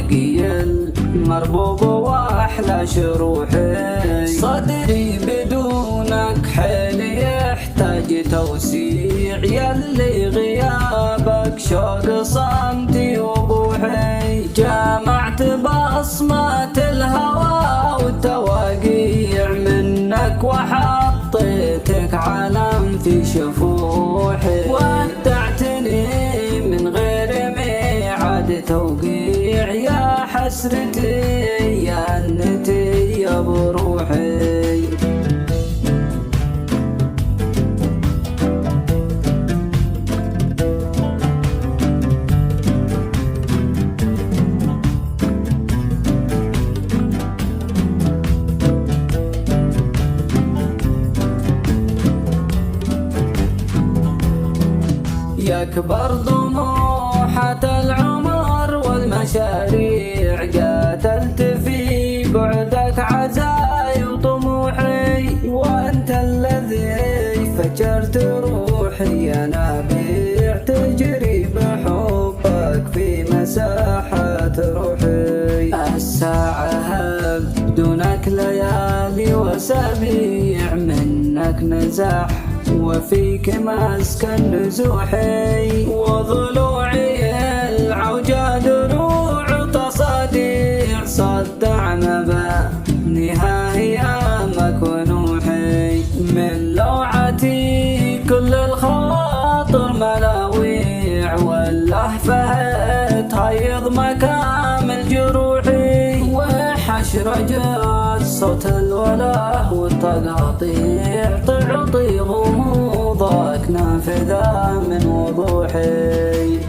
تواقي المربوب واحلى شروحي. صدري بدونك حيل يحتاج توسيع، يلي غيابك شوق صمتي وبوحي. جمعت بصمة الهوى والتواقيع منك، وحطيتك علم في شفوحي. ودعتني من غير ميعاد توقيع، يا حسرتي يا انتي يا بروحي. يكبر طموحة العمر والمشاريع، قاتلت في بعدك عزاي وطموحي. وانت الذي فجرت روحي يا نبيع، تجري بحبك في مساحات روحي. الساعة بدونك ليالي وسبيع، منك نزاح وفيك مسكن نزوحي. وضلوعي العوجة دروع تصديع، صدع مبانيها هيامك ونوحي. من لوعتي كل الخواطر ملاويع، واللهفة تهيض مكامل جروحي. وحشرجت صوت الوله والتقاطيع، تعطي غموضك نافذة من وضوحي.